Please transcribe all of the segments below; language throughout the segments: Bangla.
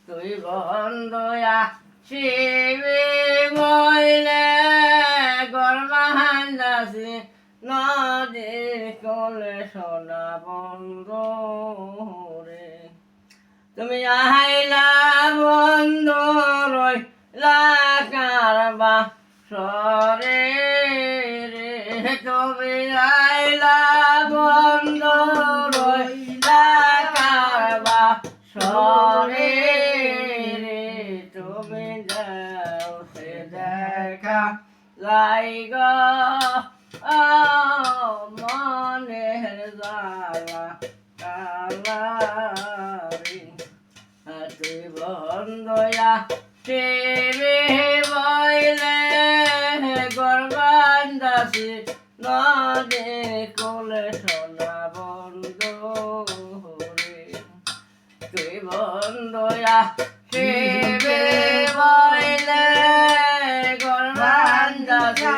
তুই বন্ধয়া শিবে মইলে গরমাহান্দাসি নদী কোলে সোনা বন্ধু রে তুমি আইলা বন্ধু রইলা কারবা সরে রে তুমি আইলা বন্ধু রইলা কারবা সরে রে তুমি যাও সে দেখা লাইগ মনের জ্বালা কালারি তুই বন্ধয়া শিবে বইলে গর্বান্দাসি নদী কোলে সোনা বন্ধু রে তুই বন্ধয়া শিবে বইলে গর্বান্দাসি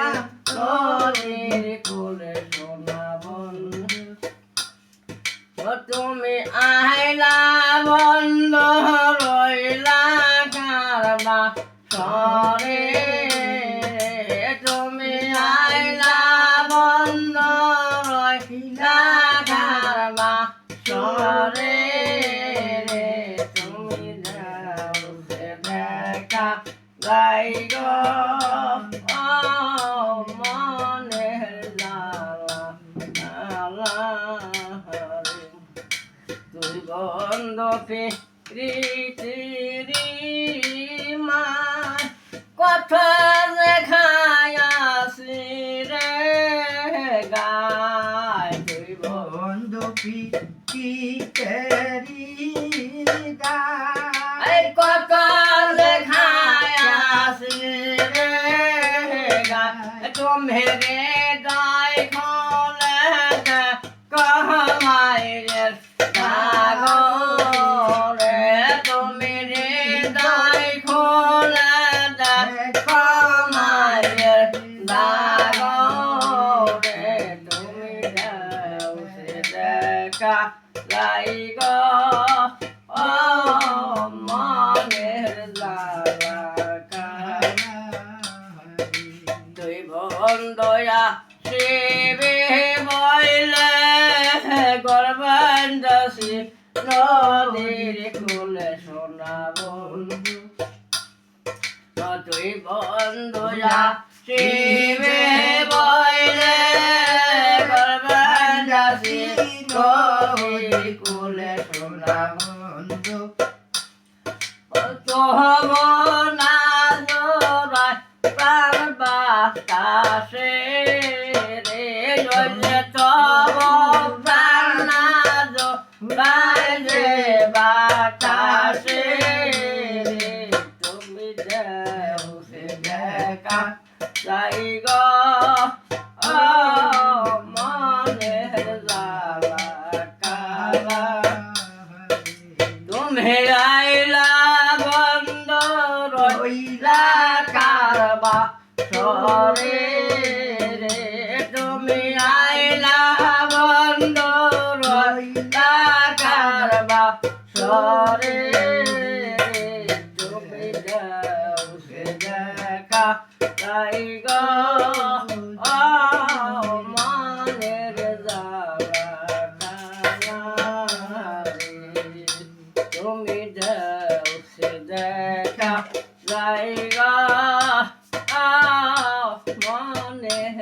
নদীর কোলে সোনা বন্ধু তুমি আইলা বন্ধ রইলা কারবা সরে তুমি আইলা বন্ধ রইলা কারবা সরে রে তুমি যাও সে দেখা গাই গো মনের জ্বালা তুই বন্ধ ফিরি মা কথা দেখায়াছি রে গায় তুই বন্ধ পিতেরি গায় কথা দেখায়াছি রে গায় তুমি রে গায় খোলে কমাইয়ের সাগরে তুমি রে দাই খোলা কমাইয়ের সাগরে তুমি যাও সে দেখা লাইগ মনের জ্বালা তুই বন্ধয়া শিবে বইলে গর্বান্দাসি নদীর কোলে সোনা বন্ধু তুই বন্ধয়া শিবে বইলে গর্বান্দাসি নদীর কোলে সোনা বন্ধু তোমনা জোড়ায় প্রাণ বাতাসে রে জলে তব প্রাণ জোড়ায় যে বাতাসে রে তুমি যাও সে দেখা যাই গো মনের জ্বালা কালা তুমি আইলা বন্ধ রইলা কারবা সরে রে তুমি আইলা বন্ধ রইলা কারবা সরে রে তুমি যাও সে দেখা যাই গো মনের জ্বালা কালারি তুমি যাও সে দেখা যাইগা মনের